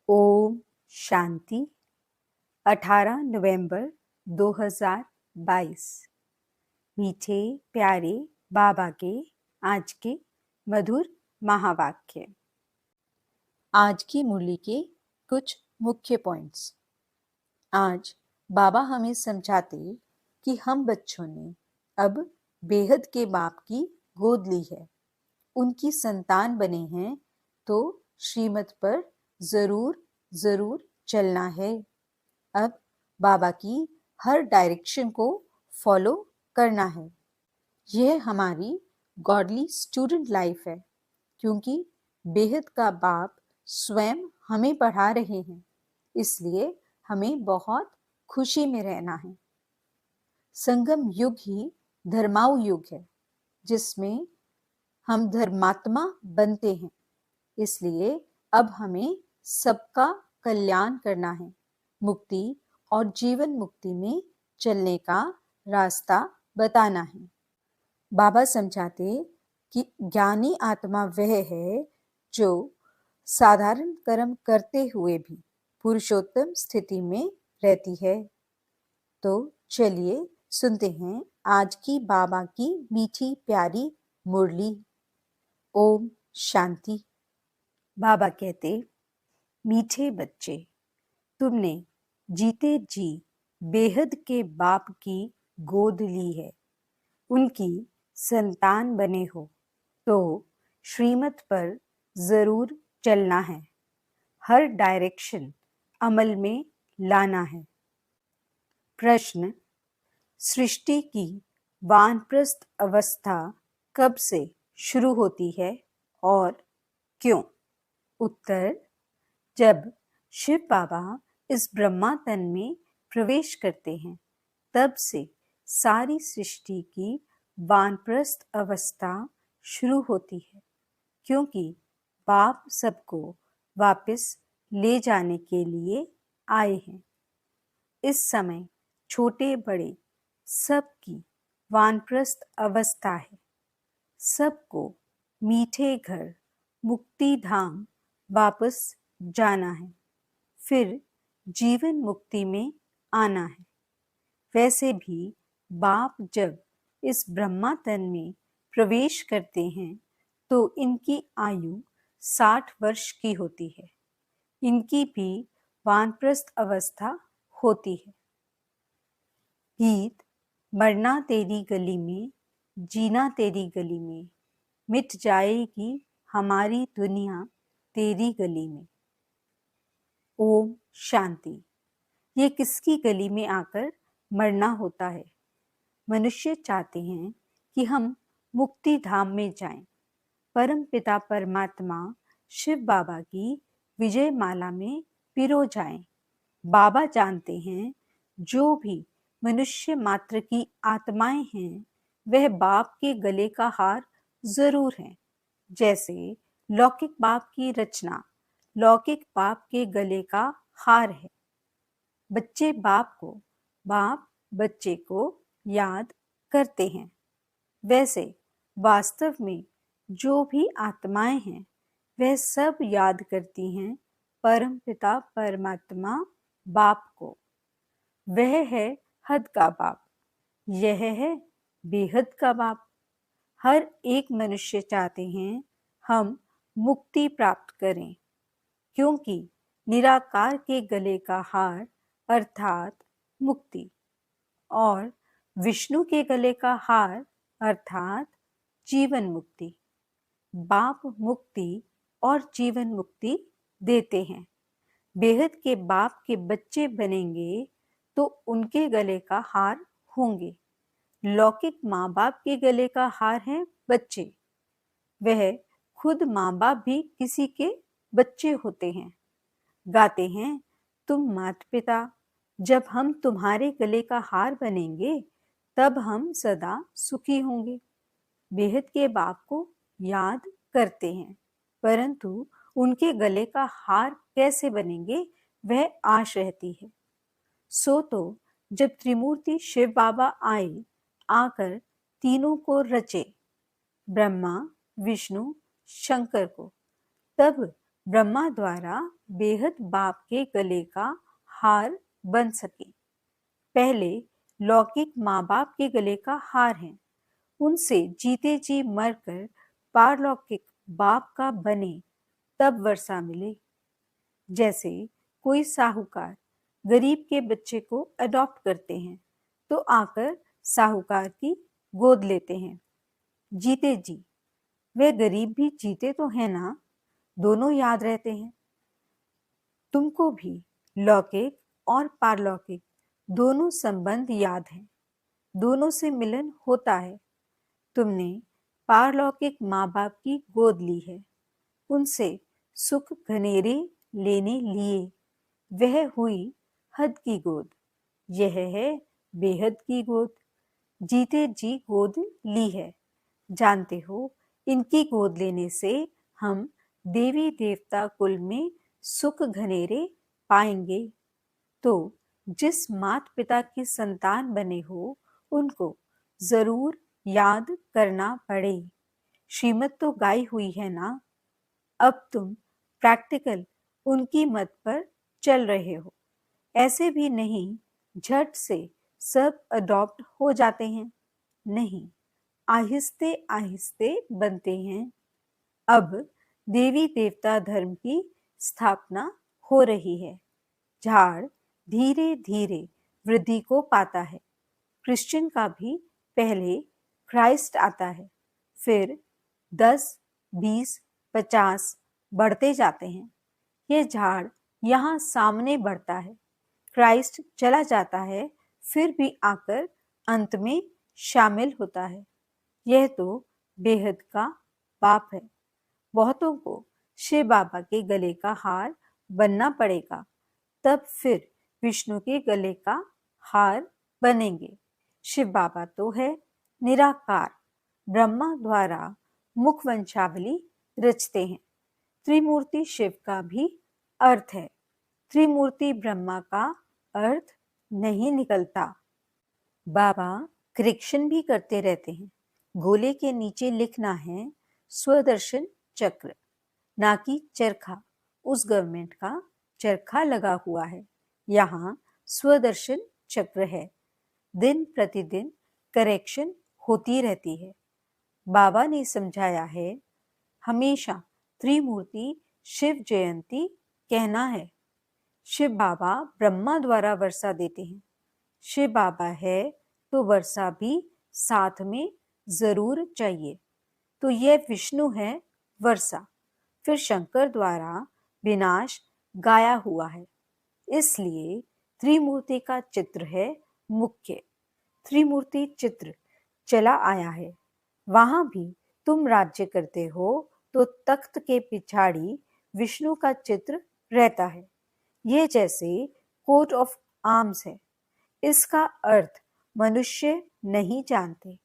ओम शांति। 18 नवंबर 2022। मीठे प्यारे बाबा के आज के मधुर महावाक्य। आज की मुरली के कुछ मुख्य पॉइंट्स। आज बाबा हमें समझाते कि हम बच्चों ने अब बेहद के बाप की गोद ली है, उनकी संतान बने हैं, तो श्रीमत पर जरूर चलना है। अब बाबा की हर डायरेक्शन को फॉलो करना है। यह हमारी गॉडली स्टूडेंट लाइफ है, क्योंकि बेहद का बाप स्वयं हमें पढ़ा रहे हैं, इसलिए हमें बहुत खुशी में रहना है। संगम युग ही धर्माऊ युग है, जिसमें हम धर्मात्मा बनते हैं। इसलिए अब हमें सबका कल्याण करना है, मुक्ति और जीवन मुक्ति में चलने का रास्ता बताना है। बाबा समझाते कि ज्ञानी आत्मा वह है जो साधारण कर्म करते हुए भी पुरुषोत्तम स्थिति में रहती है। तो चलिए सुनते हैं आज की बाबा की मीठी प्यारी मुरली। ओम शांति। बाबा कहते, मीठे बच्चे, तुमने जीते जी बेहद के बाप की गोद ली है, उनकी संतान बने हो, तो श्रीमत पर जरूर चलना है, हर डायरेक्शन अमल में लाना है। प्रश्न: सृष्टि की वानप्रस्थ अवस्था कब से शुरू होती है और क्यों? उत्तर: जब शिव बाबा इस ब्रह्मा तन में प्रवेश करते हैं, तब से सारी सृष्टि की वानप्रस्थ अवस्था शुरू होती है, क्योंकि बाप सबको वापस ले जाने के लिए आए हैं। इस समय छोटे बड़े सबकी वानप्रस्थ अवस्था है। सबको मीठे घर मुक्ति धाम वापस जाना है, फिर जीवन मुक्ति में आना है। वैसे भी बाप जब इस ब्रह्मा तन में प्रवेश करते हैं, तो इनकी आयु 60 वर्ष की होती है। इनकी भी वानप्रस्थ अवस्था होती है। गीत: मरना तेरी गली में, जीना तेरी गली में, मिट जाएगी हमारी दुनिया तेरी गली में। ओम शांति। ये किसकी गली में आकर मरना होता है? मनुष्य चाहते हैं कि हम मुक्ति धाम में जाएं, परम पिता परमात्मा शिव बाबा की विजय माला में पिरो जाएं। बाबा जानते हैं जो भी मनुष्य मात्र की आत्माएं हैं, वह बाप के गले का हार जरूर है। जैसे लौकिक बाप की रचना लौकिक बाप के गले का हार है। बच्चे बाप को, बाप बच्चे को याद करते हैं। वैसे वास्तव में जो भी आत्माएं हैं, वह सब याद करती हैं परम पिता परमात्मा बाप को। वह है हद का बाप, यह है बेहद का बाप। हर एक मनुष्य चाहते हैं हम मुक्ति प्राप्त करें, क्योंकि निराकार के गले का हार अर्थात मुक्ति और विष्णु के गले का हार अर्थात जीवन मुक्ति। बाप मुक्ति और जीवन मुक्ति देते हैं। बेहद के बाप के बच्चे बनेंगे तो उनके गले का हार होंगे। लौकिक माँ बाप के गले का हार है बच्चे। वह खुद माँ बाप भी किसी के बच्चे होते हैं। गाते हैं, तुम माता पिता, जब हम तुम्हारे गले का हार बनेंगे, तब हम सदा सुखी होंगे। बेहद के बाप को याद करते हैं, परंतु उनके गले का हार कैसे बनेंगे, वह आश रहती है। सो तो जब त्रिमूर्ति शिव बाबा आए, आकर तीनों को रचे, ब्रह्मा विष्णु शंकर को, तब ब्रह्मा द्वारा बेहद बाप के गले का हार बन सके। पहले लौकिक माँ बाप के गले का हार है, उनसे जीते जी मरकर पारलौकिक बाप का बने तब वर्षा मिले। जैसे कोई साहूकार गरीब के बच्चे को अडॉप्ट करते हैं तो आकर साहूकार की गोद लेते हैं। जीते जी वे गरीब भी जीते तो है ना, दोनों याद रहते हैं। तुमको भी लौकिक और पारलौकिक दोनों संबंध याद हैं, दोनों से मिलन होता है। तुमने पारलौकिक माँ बाप की गोद ली है, उनसे सुख घनेरे लेने लिए, वह हुई हद की गोद, यह है बेहद की गोद। जीते जी गोद ली है, जानते हो इनकी गोद लेने से हम देवी देवता कुल में सुख घनेरे पाएंगे। तो जिस माता पिता की संतान बने हो उनको जरूर याद करना पड़े। श्रीमत तो गाई हुई है ना, अब तुम प्रैक्टिकल उनकी मत पर चल रहे हो। ऐसे भी नहीं झट से सब अडॉप्ट हो जाते हैं, नहीं, आहिस्ते आहिस्ते बनते हैं। अब देवी देवता धर्म की स्थापना हो रही है, झाड़ धीरे धीरे वृद्धि को पाता है। क्रिश्चियन का भी पहले क्राइस्ट आता है, फिर 10, 20, 50 बढ़ते जाते हैं। ये झाड़ यहाँ सामने बढ़ता है, क्राइस्ट चला जाता है, फिर भी आकर अंत में शामिल होता है। यह तो बेहद का बाप है। बहुतों को शिव बाबा के गले का हार बनना पड़ेगा, तब फिर विष्णु के गले का हार बनेंगे। शिव बाबा तो है निराकार, ब्रह्मा द्वारा मुख वंशावली रचते हैं। त्रिमूर्ति शिव का भी अर्थ है, त्रिमूर्ति ब्रह्मा का अर्थ नहीं निकलता। बाबा करेक्शन भी करते रहते हैं। गोले के नीचे लिखना है स्वदर्शन चक्र, ना कि चरखा। उस गवर्नमेंट का चरखा लगा हुआ है, यहाँ स्वदर्शन चक्र है। दिन प्रतिदिन करेक्शन होती रहती है। बाबा ने समझाया है, हमेशा त्रिमूर्ति शिव जयंती कहना है। शिव बाबा ब्रह्मा द्वारा वर्षा देते हैं। शिव बाबा है तो वर्षा भी साथ में जरूर चाहिए। तो यह विष्णु है वर्षा, फिर शंकर द्वारा विनाश गाया हुआ है, इसलिए त्रिमूर्ति का चित्र है मुख्य। त्रिमूर्ति चित्र चला आया है। वहां भी तुम राज्य करते हो तो तख्त के पिछाड़ी विष्णु का चित्र रहता है। ये जैसे कोट ऑफ आर्म्स है। इसका अर्थ मनुष्य नहीं जानते,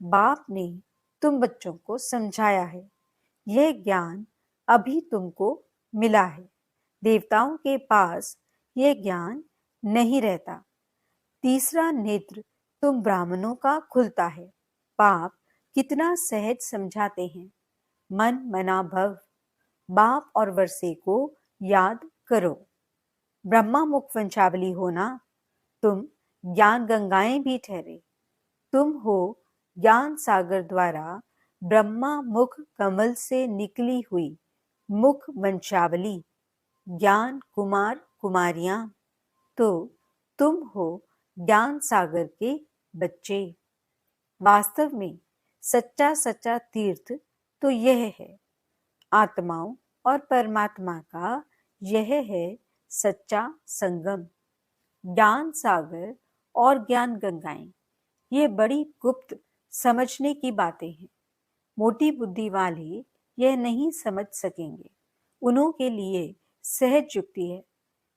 बाप ने तुम बच्चों को समझाया है। यह ज्ञान अभी तुमको मिला है, देवताओं के पास यह ज्ञान नहीं रहता। तीसरा नेत्र तुम ब्राह्मणों का खुलता है। बाप कितना सहज समझाते हैं, मन मना भव। बाप और वर्षे को याद करो। ब्रह्मा मुख वंशावली होना, तुम ज्ञान गंगाएं भी ठहरे। तुम हो ज्ञान सागर द्वारा ब्रह्मा मुख कमल से निकली हुई मुख वंशावली, ज्ञान कुमार कुमारियां। तो तुम हो ज्ञान सागर के बच्चे। वास्तव में सच्चा सच्चा तीर्थ तो यह है, आत्माओं और परमात्मा का यह है सच्चा संगम। ज्ञान सागर और ज्ञान गंगाएं, ये बड़ी गुप्त समझने की बातें हैं। मोटी बुद्धि वाले यह नहीं समझ सकेंगे, उन्हों के लिए सहज युक्ति है।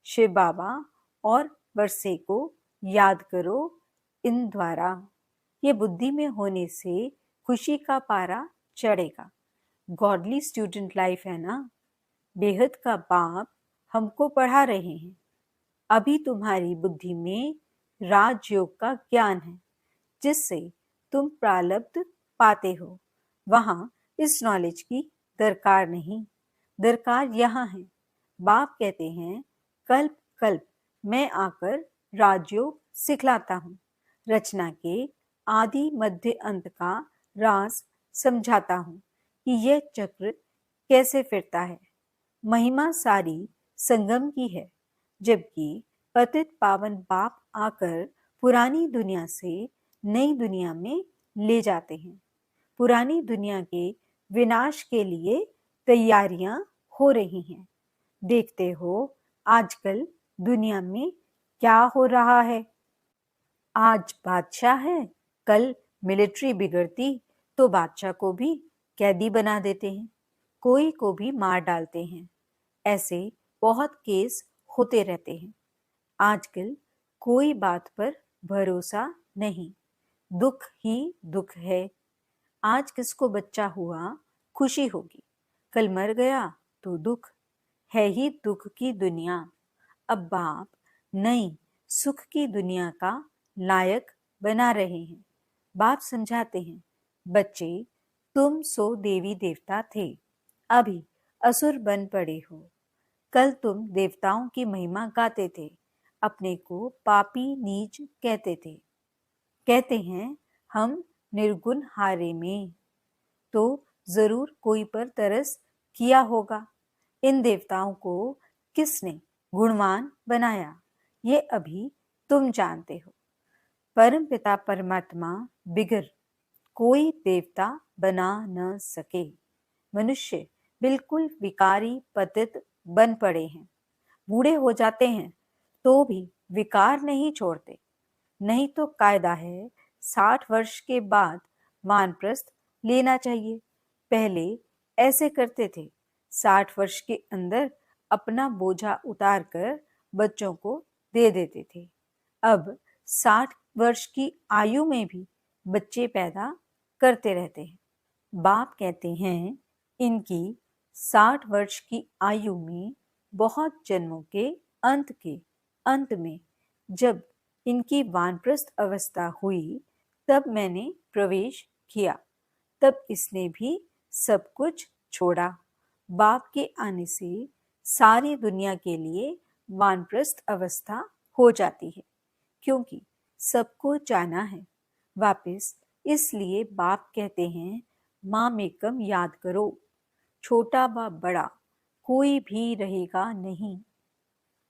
शिव बाबा और वर्षे को याद करो इन द्वारा। ये बुद्धि में होने से खुशी का पारा चढ़ेगा। गॉडली स्टूडेंट लाइफ है ना। बेहद का बाप हमको पढ़ा रहे हैं। अभी तुम्हारी बुद्धि में राजयोग का ज्ञान है, जिससे तुम प्रारब्ध पाते हो। वहां इस नॉलेज की दरकार नहीं। दरकार यहाँ है। बाप कहते हैं, कल्प कल्प मैं आकर राजयोग सिखलाता हूँ, रचना के आदि मध्य अंत का राज समझाता हूँ कि यह चक्र कैसे फिरता है। महिमा सारी संगम की है, जबकि पतित पावन बाप आकर पुरानी दुनिया से नई दुनिया में ले जाते हैं। पुरानी दुनिया के विनाश के लिए तैयारियां हो रही हैं। देखते हो आजकल दुनिया में क्या हो रहा है। आज बादशाह है, कल मिलिट्री बिगड़ती तो बादशाह को भी कैदी बना देते हैं, कोई को भी मार डालते हैं। ऐसे बहुत केस होते रहते हैं। आजकल कोई बात पर भरोसा नहीं, दुख ही दुख है। आज किसको बच्चा हुआ खुशी होगी, कल मर गया तो दुख है ही दुख की दुनिया। अब बाप नई सुख की दुनिया का लायक बना रहे हैं। बाप समझाते हैं, बच्चे तुम सो देवी देवता थे, अभी असुर बन पड़े हो। कल तुम देवताओं की महिमा गाते थे, अपने को पापी नीच कहते थे। कहते हैं हम निर्गुण हारे में, तो जरूर कोई पर तरस किया होगा। इन देवताओं को किसने गुणवान बनाया, ये अभी तुम जानते हो। परम पिता परमात्मा बिगर कोई देवता बना न सके। मनुष्य बिल्कुल विकारी पतित बन पड़े हैं। बूढ़े हो जाते हैं तो भी विकार नहीं छोड़ते। नहीं तो कायदा है 60 वर्ष के बाद वानप्रस्थ लेना चाहिए। पहले ऐसे करते थे, 60 वर्ष के अंदर अपना बोझा उतार कर बच्चों को दे देते थे। अब 60 वर्ष की आयु में भी बच्चे पैदा करते रहते हैं। बाप कहते हैं, इनकी 60 वर्ष की आयु में बहुत जन्मों के अंत में जब इनकी वानप्रस्थ अवस्था हुई, तब मैंने प्रवेश किया। तब इसने भी सब कुछ छोड़ा। बाप के आने से सारी दुनिया के लिए वानप्रस्थ अवस्था हो जाती है, क्योंकि सबको जाना है वापस। इसलिए बाप कहते हैं, मामेकम याद करो, छोटा व बड़ा कोई भी रहेगा नहीं।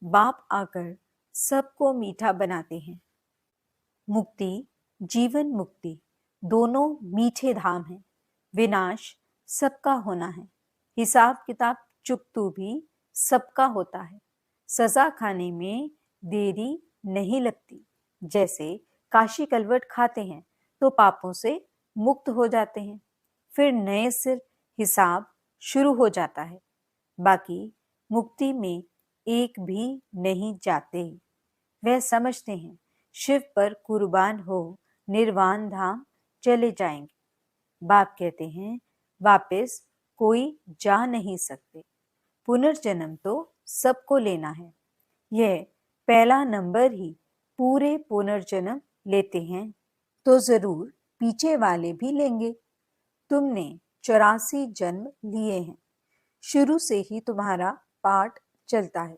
बाप आकर सबको मीठा बनाते हैं। मुक्ति, जीवन मुक्ति दोनों मीठे धाम हैं। विनाश सबका होना है, हिसाब किताब चुकतू भी सबका होता है। सजा खाने में देरी नहीं लगती। जैसे काशी कलवट खाते हैं तो पापों से मुक्त हो जाते हैं, फिर नए सिर हिसाब शुरू हो जाता है। बाकी मुक्ति में एक भी नहीं जाते। वह समझते हैं शिव पर कुर्बान हो निर्वाण धाम चले जाएंगे। बाप कहते हैं, वापस कोई जा नहीं सकते। पुनर्जन्म तो सबको लेना है। यह पहला नंबर ही पूरे पुनर्जन्म लेते हैं तो जरूर पीछे वाले भी लेंगे। तुमने 84 जन्म लिए हैं। शुरू से ही तुम्हारा पाठ चलता है।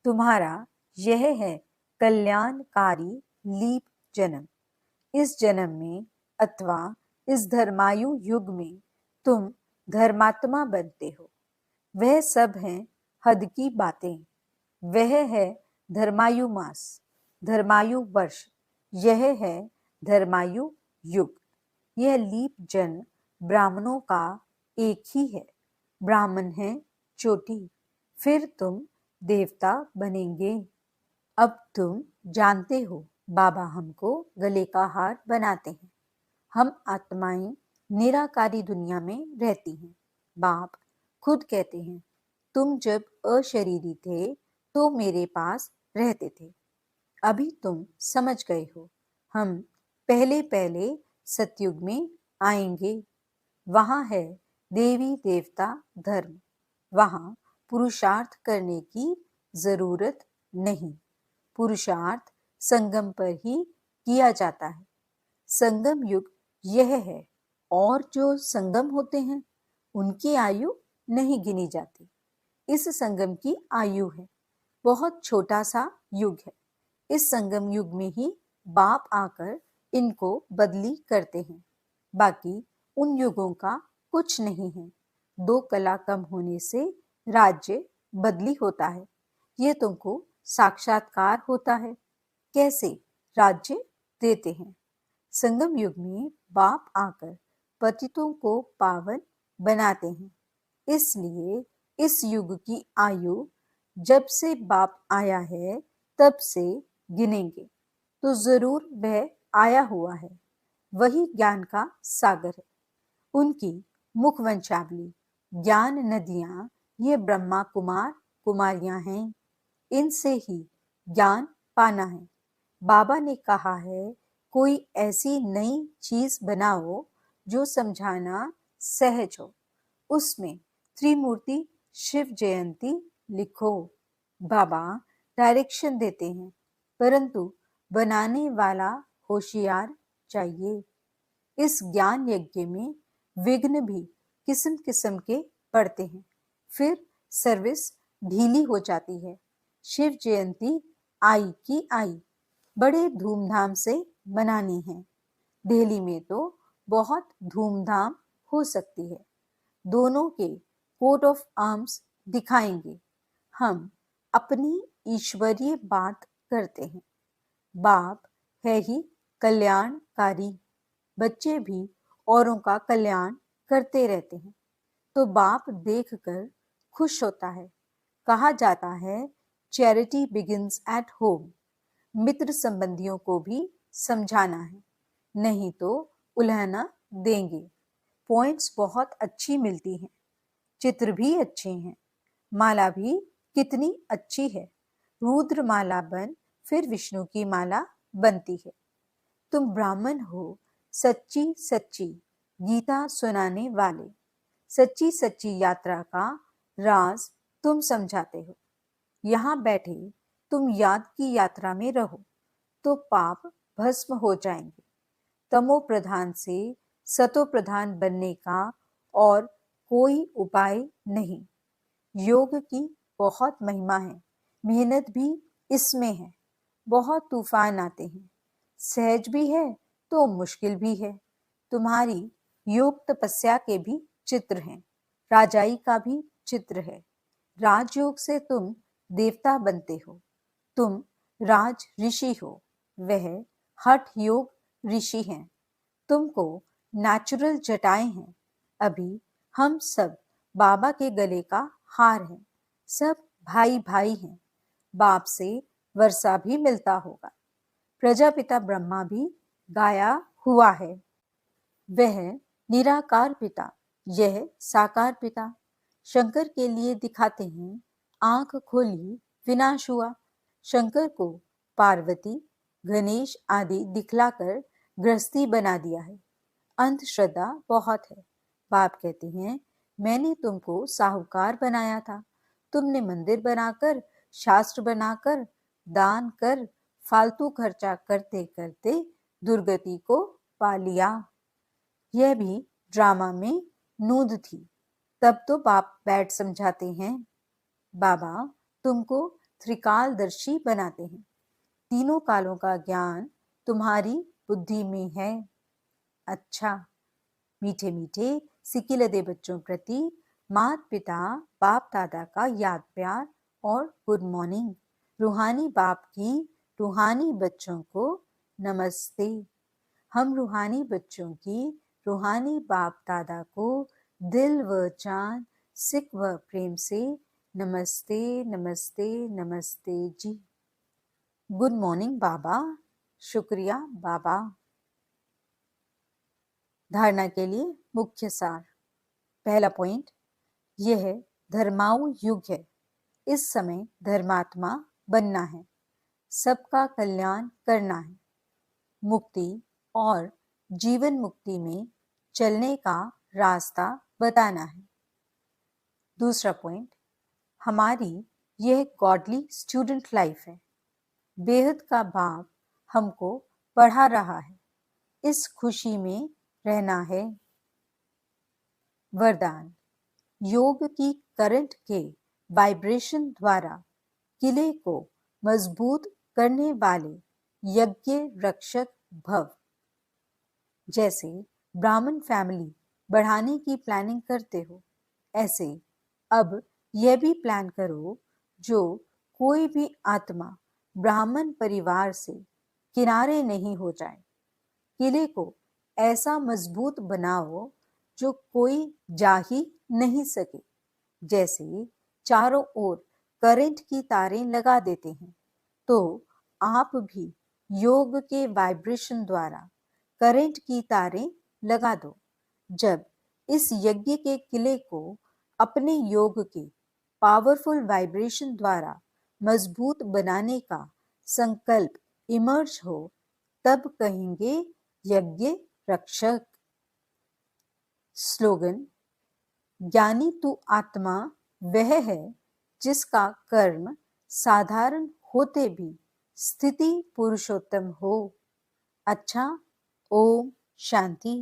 तुम्हारा यह है कल्याणकारी लीप जन्म। इस जन्म में अथवा इस धर्मायु युग में तुम धर्मात्मा बनते हो। वह सब हैं हद की बातें। वह है धर्मायु मास, धर्मायु वर्ष, यह है धर्मायु युग। यह लीप जन्म ब्राह्मणों का एक ही है। ब्राह्मण है चोटी, फिर तुम देवता बनेंगे। अब तुम जानते हो, बाबा हमको गले का हार बनाते हैं। हम आत्माएं निराकारी दुनिया में रहती हैं। बाप खुद कहते हैं, तुम जब अशरीरी थे तो मेरे पास रहते थे। अभी तुम समझ गए हो, हम पहले पहले सतयुग में आएंगे। वहां है देवी देवता धर्म। वहां पुरुषार्थ करने की जरूरत नहीं। पुरुषार्थ संगम पर ही किया जाता है। संगम युग यह है, और जो संगम होते हैं उनकी आयु नहीं गिनी जाती। इस संगम की आयु है, बहुत छोटा सा युग है। इस संगम युग में ही बाप आकर इनको बदली करते हैं। बाकी उन युगों का कुछ नहीं है। 2 कला कम होने से राज्य बदली होता है। ये तुमको साक्षात्कार होता है। कैसे राज्य देते हैं? संगम युग में बाप आकर पतितों को पावन बनाते हैं। इसलिए इस युग की आयु जब से बाप आया है तब से गिनेंगे तो जरूर वह आया हुआ है। वही ज्ञान का सागर है। उनकी मुख वंशावली, ज्ञान नदियां, ये ब्रह्मा कुमार कुमारियां हैं। इनसे ही ज्ञान पाना है। बाबा ने कहा है, कोई ऐसी नई चीज बनाओ जो समझाना सहज हो। उसमें त्रिमूर्ति शिव जयंती लिखो। बाबा डायरेक्शन देते हैं, परंतु बनाने वाला होशियार चाहिए। इस ज्ञान यज्ञ में विघ्न भी किस्म किस्म के पड़ते हैं, फिर सर्विस ढीली हो जाती है। शिव जयंती आई की आई, बड़े धूमधाम से मनानी है। दिल्ली में तो बहुत धूमधाम हो सकती है। दोनों के कोट ऑफ आर्म्स दिखाएंगे। हम अपनी ईश्वरीय बात करते हैं। बाप है ही कल्याणकारी। बच्चे भी औरों का कल्याण करते रहते हैं, तो बाप देखकर खुश होता है। कहा जाता है, चैरिटी बिगिंस एट होम। मित्र संबंधियों को भी समझाना है, नहीं तो उल्हना देंगे। पॉइंट्स बहुत अच्छी मिलती हैं, चित्र भी अच्छे हैं, माला भी कितनी अच्छी है। रुद्र माला बन फिर विष्णु की माला बनती है। तुम ब्राह्मण हो, सच्ची सच्ची गीता सुनाने वाले। सच्ची सच्ची यात्रा का राज तुम समझाते हो। यहाँ बैठे तुम याद की यात्रा में रहो तो पाप भस्म हो जाएंगे। तमो प्रधान से सतो प्रधान बनने का और कोई उपाय नहीं। योग की बहुत महिमा है, मेहनत भी इसमें है। बहुत तूफान आते हैं, सहज भी है तो मुश्किल भी है। तुम्हारी योग तपस्या के भी चित्र हैं, राजाई का भी चित्र है। राजयोग से तुम देवता बनते हो। तुम राज ऋषि हो, वह हठ योग ऋषि हैं। तुमको नेचुरल जटाएं हैं। अभी हम सब बाबा के गले का हार हैं। सब भाई भाई हैं। बाप से वर्षा भी मिलता होगा। प्रजापिता ब्रह्मा भी गाया हुआ है। वह निराकार पिता, यह साकार पिता। शंकर के लिए दिखाते हैं, आंख खोली विनाश हुआ। शंकर को पार्वती गणेश आदि दिखलाकर गृहस्थी बना दिया है। अंधश्रद्धा बहुत है। बाप कहते हैं, मैंने तुमको साहूकार बनाया था। तुमने मंदिर बनाकर, शास्त्र बनाकर, दान कर, फालतू खर्चा करते करते दुर्गति को पा लिया। यह भी ड्रामा में नूंद थी। तब तो बाप बैठ समझाते हैं। बाबा तुमको त्रिकालदर्शी बनाते हैं। तीनों कालों का ज्ञान तुम्हारी बुद्धि में है। अच्छा, मीठे मीठे सिकिलदे बच्चों प्रति माता पिता बाप दादा का याद प्यार और गुड मॉर्निंग। रूहानी बाप की रूहानी बच्चों को नमस्ते। हम रूहानी बच्चों की रूहानी बाप दादा को दिल व जान, सिक व प्रेम से नमस्ते नमस्ते नमस्ते जी। गुड मॉर्निंग बाबा। शुक्रिया बाबा। धारणा के लिए मुख्य सार। पहला पॉइंट, यह धर्माऊ युग है। इस समय धर्मात्मा बनना है, सबका कल्याण करना है, मुक्ति और जीवन मुक्ति में चलने का रास्ता बताना है। दूसरा पॉइंट, हमारी यह गॉडली स्टूडेंट लाइफ है। बेहद का बाप हमको पढ़ा रहा है, इस खुशी में रहना है। वरदान, योग की करंट के वाइब्रेशन द्वारा किले को मजबूत करने वाले यज्ञ रक्षक भव। जैसे ब्राह्मण फैमिली बढ़ाने की प्लानिंग करते हो, ऐसे अब यह भी प्लान करो जो कोई भी आत्मा ब्राह्मण परिवार से किनारे नहीं हो जाए। किले को ऐसा मजबूत बनाओ जो कोई जा ही नहीं सके। जैसे चारों ओर करंट की तारें लगा देते हैं, तो आप भी योग के वाइब्रेशन द्वारा करंट की तारें लगा दो। जब इस यज्ञ के किले को अपने योग के पावरफुल वाइब्रेशन द्वारा मजबूत बनाने का संकल्प इमर्ज हो, तब कहेंगे यज्ञ रक्षक। स्लोगन: ज्ञानी तू आत्मा वह है जिसका कर्म साधारण होते भी स्थिति पुरुषोत्तम हो। अच्छा, ओम शांति।